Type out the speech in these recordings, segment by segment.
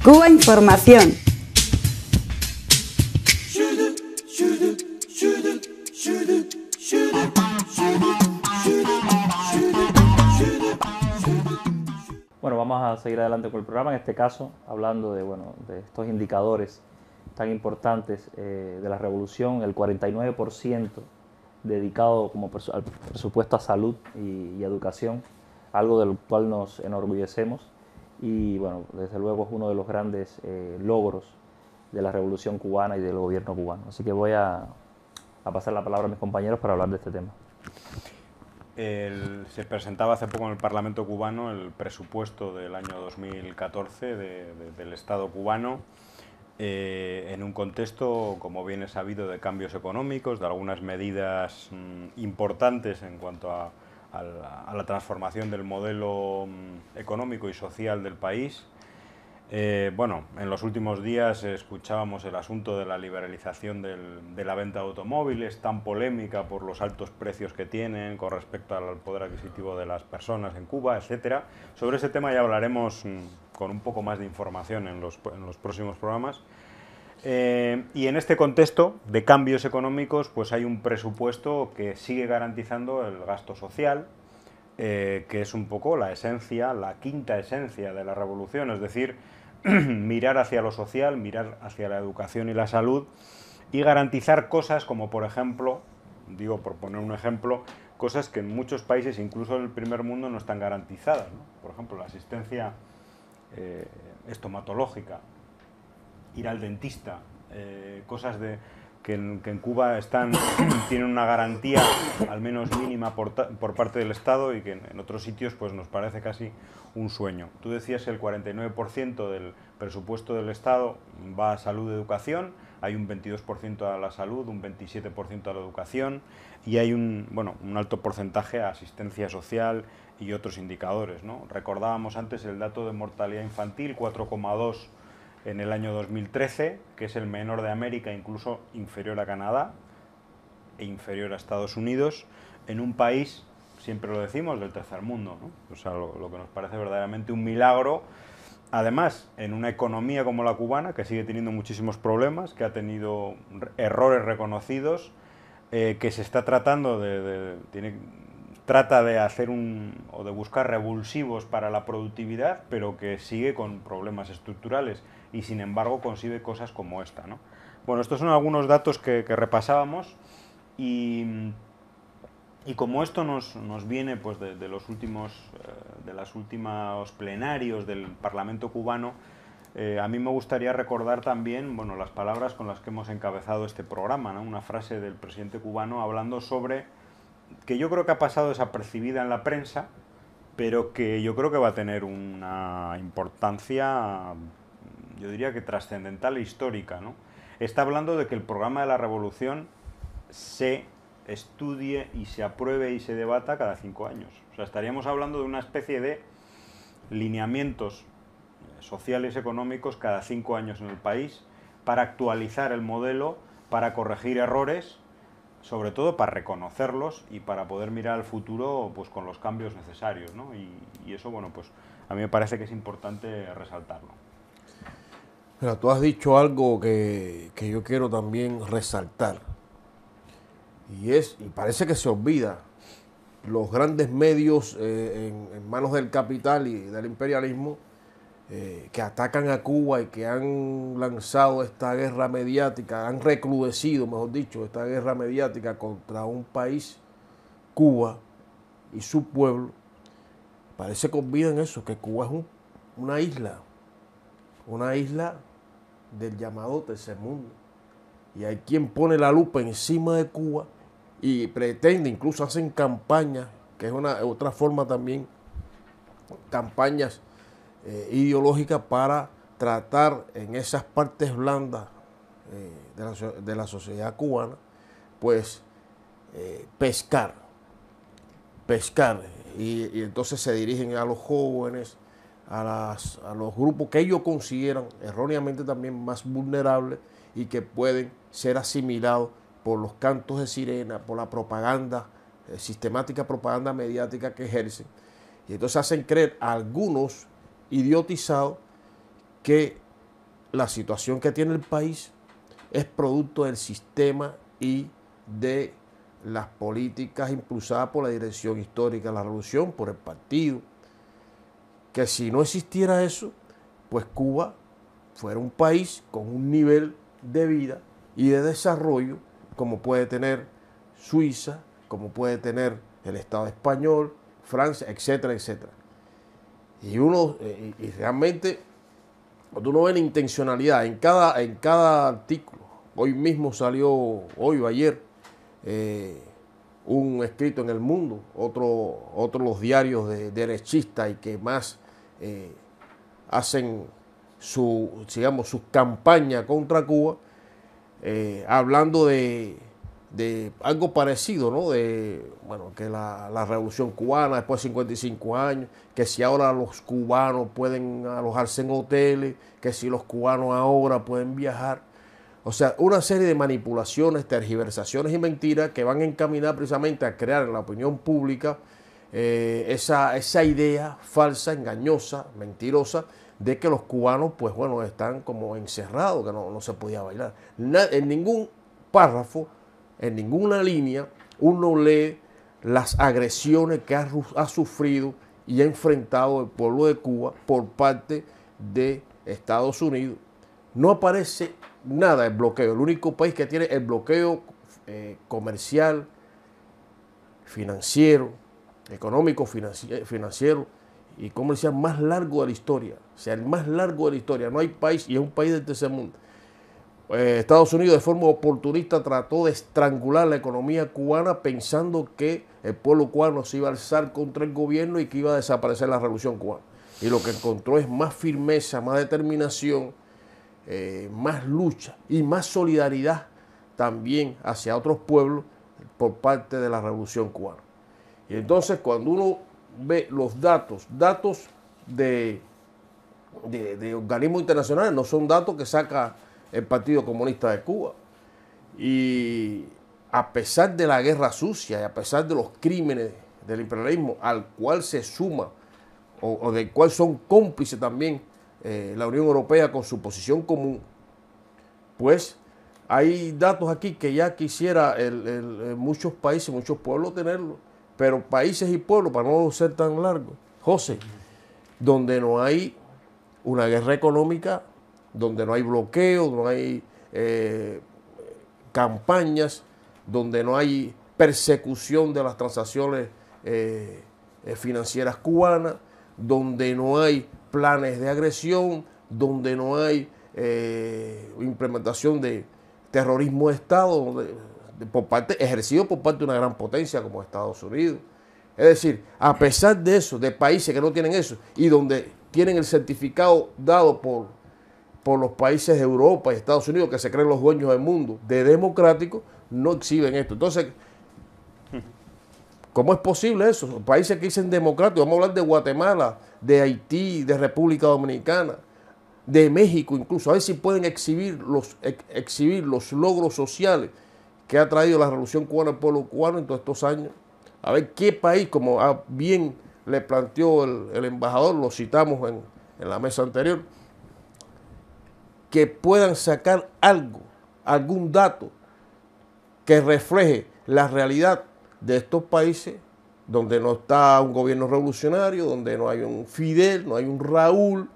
Cuba Información. Bueno, vamos a seguir adelante con el programa, en este caso hablando de estos indicadores tan importantes de la revolución, el 49% dedicado al presupuesto a salud y educación, algo del cual nos enorgullecemos y bueno, desde luego es uno de los grandes logros de la revolución cubana y del gobierno cubano. Así que voy a pasar la palabra a mis compañeros para hablar de este tema. Se presentaba hace poco en el Parlamento cubano el presupuesto del año 2014 del Estado cubano en un contexto, como bien es sabido, de cambios económicos, de algunas medidas importantes en cuanto a la transformación del modelo económico y social del país. Bueno, en los últimos días escuchábamos el asunto de la liberalización de la venta de automóviles, tan polémica por los altos precios que tienen con respecto al poder adquisitivo de las personas en Cuba, etcétera. Sobre ese tema ya hablaremos con un poco más de información en los próximos programas. Y en este contexto de cambios económicos, pues hay un presupuesto que sigue garantizando el gasto social, que es un poco la esencia, la quinta esencia de la revolución, es decir, mirar hacia lo social, mirar hacia la educación y la salud y garantizar cosas como, por ejemplo, digo por poner un ejemplo, cosas que en muchos países, incluso en el primer mundo, no están garantizadas, ¿no? Por ejemplo, la asistencia estomatológica, ir al dentista, cosas que en Cuba tienen una garantía al menos mínima por parte del Estado y que en otros sitios pues nos parece casi un sueño. Tú decías que el 49% del presupuesto del Estado va a salud y educación, hay un 22% a la salud, un 27% a la educación y hay un alto porcentaje a asistencia social y otros indicadores, ¿no? Recordábamos antes el dato de mortalidad infantil, 4,2 en el año 2013, que es el menor de América, incluso inferior a Canadá e inferior a Estados Unidos, en un país, siempre lo decimos, del tercer mundo, ¿no? O sea, lo que nos parece verdaderamente un milagro. Además, en una economía como la cubana, que sigue teniendo muchísimos problemas, que ha tenido errores reconocidos, que se está tratando trata de hacer o de buscar revulsivos para la productividad, pero que sigue con problemas estructurales y sin embargo consigue cosas como esta, ¿no? Bueno, estos son algunos datos que repasábamos y como esto nos viene pues de los últimos plenarios del Parlamento cubano, a mí me gustaría recordar también las palabras con las que hemos encabezado este programa, ¿no? Una frase del presidente cubano hablando sobre que yo creo que ha pasado desapercibida en la prensa, pero que yo creo que va a tener una importancia, yo diría que trascendental e histórica, ¿no? Está hablando de que el programa de la revolución se estudie y se apruebe y se debata cada 5 años. O sea, estaríamos hablando de una especie de lineamientos sociales y económicos cada 5 años en el país para actualizar el modelo, para corregir errores, sobre todo para reconocerlos y para poder mirar al futuro pues con los cambios necesarios, ¿no? Y eso, pues a mí me parece que es importante resaltarlo. Mira, tú has dicho algo que yo quiero también resaltar. Y parece que se olvida. Los grandes medios en manos del capital y del imperialismo que atacan a Cuba y que han lanzado esta guerra mediática, han recrudecido, mejor dicho, esta guerra mediática contra un país, Cuba, y su pueblo, parece que olvidan eso, que Cuba es una isla del llamado tercer mundo. Y hay quien pone la lupa encima de Cuba y pretende, incluso hacen campañas, que es otra forma también, campañas ideológicas para tratar en esas partes blandas de la sociedad cubana, pues pescar. Y entonces se dirigen a los jóvenes, a los grupos que ellos consideran erróneamente también más vulnerables y que pueden ser asimilados por los cantos de sirena, por la propaganda, sistemática propaganda mediática que ejercen. Y entonces hacen creer a algunos idiotizados que la situación que tiene el país es producto del sistema y de las políticas impulsadas por la dirección histórica de la revolución, por el partido, que si no existiera eso, pues Cuba fuera un país con un nivel de vida y de desarrollo como puede tener Suiza, como puede tener el Estado español, Francia, etcétera, etcétera. Y realmente, cuando uno ve la intencionalidad en cada artículo, hoy mismo salió, hoy o ayer, un escrito en El Mundo, otro los diarios de derechistas y que más hacen su campaña contra Cuba, hablando de algo parecido, ¿no? Que la revolución cubana después de 55 años, que si ahora los cubanos pueden alojarse en hoteles, que si los cubanos ahora pueden viajar. O sea, una serie de manipulaciones, tergiversaciones y mentiras que van a encaminar precisamente a crear en la opinión pública esa idea falsa, engañosa, mentirosa, de que los cubanos, pues bueno, están como encerrados, que no se podía bailar. En ningún párrafo, en ninguna línea, uno lee las agresiones que ha sufrido y ha enfrentado el pueblo de Cuba por parte de Estados Unidos. No aparece nada el bloqueo. El único país que tiene el bloqueo comercial, financiero, económico, financiero y comercial más largo de la historia. O sea, el más largo de la historia. No hay país, y es un país del tercer mundo. Estados Unidos de forma oportunista trató de estrangular la economía cubana pensando que el pueblo cubano se iba a alzar contra el gobierno y que iba a desaparecer la revolución cubana. Y lo que encontró es más firmeza, más determinación, más lucha y más solidaridad también hacia otros pueblos por parte de la revolución cubana. Y entonces cuando uno ve los datos de organismos internacionales, no son datos que saca el Partido Comunista de Cuba. Y a pesar de la guerra sucia y a pesar de los crímenes del imperialismo al cual se suma o del cual son cómplices también la Unión Europea con su posición común, pues hay datos aquí que ya quisiera muchos países, muchos pueblos tenerlos, pero países y pueblos, para no ser tan largo, José, donde no hay una guerra económica, donde no hay bloqueo, no hay campañas, donde no hay persecución de las transacciones financieras cubanas, donde no hay planes de agresión, donde no hay implementación de terrorismo de Estado ejercido por parte de una gran potencia como Estados Unidos. Es decir, a pesar de eso, de países que no tienen eso y donde tienen el certificado dado por los países de Europa y Estados Unidos que se creen los dueños del mundo de democráticos, no exhiben esto. Entonces, ¿cómo es posible eso? Países que dicen democráticos, vamos a hablar de Guatemala, de Haití, de República Dominicana, de México incluso, a ver si pueden exhibir los logros sociales que ha traído la revolución cubana al pueblo cubano en todos estos años. A ver qué país, como bien le planteó el embajador, lo citamos en la mesa anterior, que puedan sacar algún dato que refleje la realidad de estos países donde no está un gobierno revolucionario, donde no hay un Fidel, no hay un Raúl,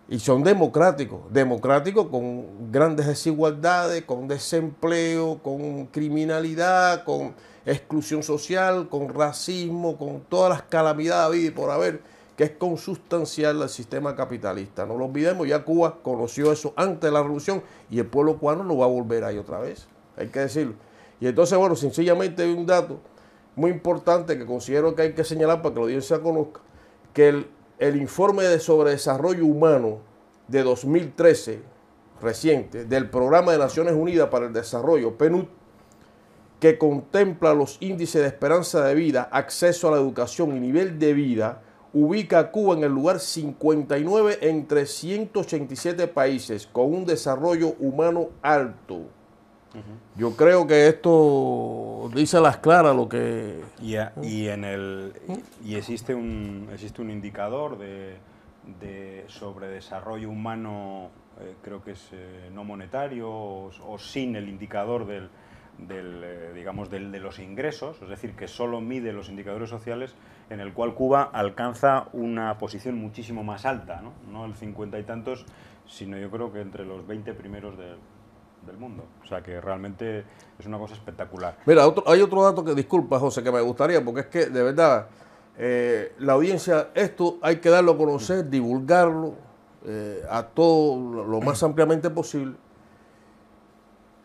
y son democráticos con grandes desigualdades, con desempleo, con criminalidad, con exclusión social, con racismo, con todas las calamidades habidas y por haber, que es consustancial al sistema capitalista. No lo olvidemos, ya Cuba conoció eso antes de la revolución y el pueblo cubano no va a volver ahí otra vez, hay que decirlo. Y entonces, bueno, sencillamente hay un dato muy importante que considero que hay que señalar para que la audiencia conozca, que el informe sobre desarrollo humano de 2013, reciente, del Programa de Naciones Unidas para el Desarrollo, PNUD, que contempla los índices de esperanza de vida, acceso a la educación y nivel de vida, ubica a Cuba en el lugar 59 entre 187 países con un desarrollo humano alto. Yo creo que esto dice a las claras lo que... Y existe un indicador de sobre desarrollo humano, creo que es no monetario o sin el indicador digamos, de los ingresos, es decir, que solo mide los indicadores sociales, en el cual Cuba alcanza una posición muchísimo más alta, no el 50 y tantos, sino yo creo que entre los 20 primeros del mundo. O sea que realmente es una cosa espectacular. Mira, hay otro dato que, disculpa José, que me gustaría, porque es que de verdad la audiencia, esto hay que darlo a conocer, divulgarlo a todo lo más ampliamente posible.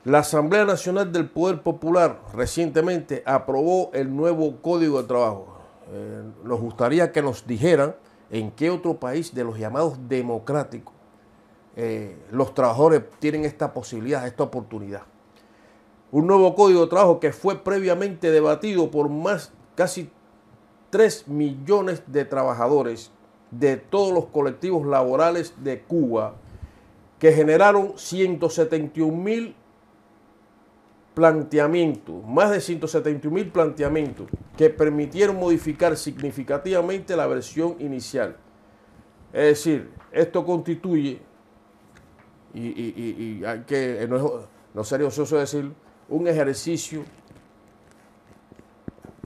La Asamblea Nacional del Poder Popular recientemente aprobó el nuevo Código de Trabajo. Nos gustaría que nos dijeran en qué otro país de los llamados democráticos los trabajadores tienen esta posibilidad, esta oportunidad. Un nuevo Código de Trabajo que fue previamente debatido por casi 3 millones de trabajadores de todos los colectivos laborales de Cuba, que generaron 171.000 planteamientos, más de 171.000 planteamientos que permitieron modificar significativamente la versión inicial. Es decir, esto constituye, y hay que, no sería ocioso decir, un ejercicio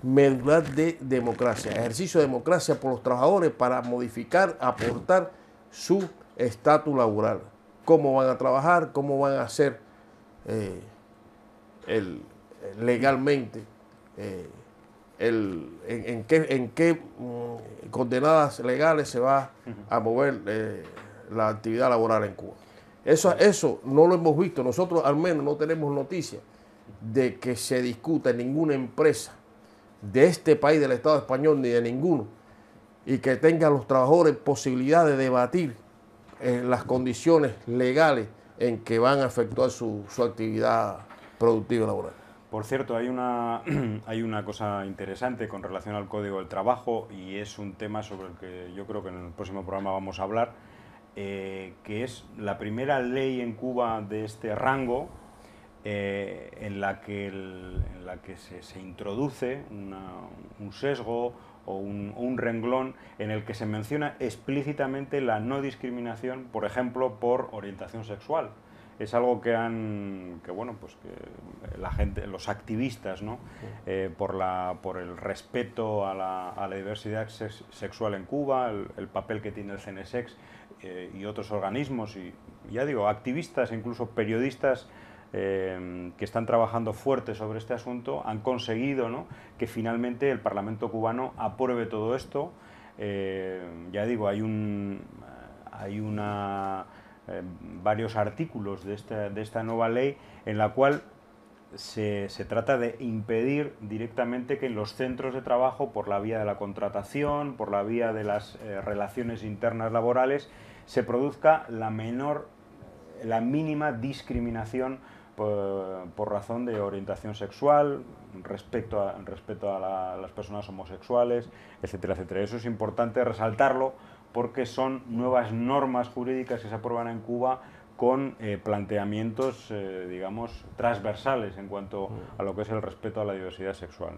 medular de democracia, ejercicio de democracia por los trabajadores para modificar, aportar su estatus laboral, cómo van a trabajar, cómo van a hacer legalmente, en qué condenadas legales se va a mover la actividad laboral en Cuba. Eso no lo hemos visto, nosotros al menos no tenemos noticia de que se discuta en ninguna empresa de este país, del Estado español, ni de ninguno, y que tengan los trabajadores posibilidad de debatir las condiciones legales en que van a efectuar su actividad productiva laboral. Por cierto, hay una cosa interesante con relación al Código del Trabajo, y es un tema sobre el que yo creo que en el próximo programa vamos a hablar, que es la primera ley en Cuba de este rango, en la que se introduce un sesgo o un renglón en el que se menciona explícitamente la no discriminación, por ejemplo, por orientación sexual. Es algo que la gente, los activistas, ¿no? Por el respeto a la diversidad sexual en Cuba, el papel que tiene el CNSEX y otros organismos, y ya digo, activistas e incluso periodistas que están trabajando fuerte sobre este asunto, han conseguido, ¿no?, que finalmente el Parlamento cubano apruebe todo esto. Ya digo, hay varios artículos de esta nueva ley en la cual se trata de impedir directamente que en los centros de trabajo, por la vía de la contratación, por la vía de las relaciones internas laborales, se produzca la mínima discriminación por razón de orientación sexual, respecto a las personas homosexuales, etcétera, etcétera. Eso es importante resaltarlo porque son nuevas normas jurídicas que se aprueban en Cuba con planteamientos, digamos, transversales en cuanto a lo que es el respeto a la diversidad sexual.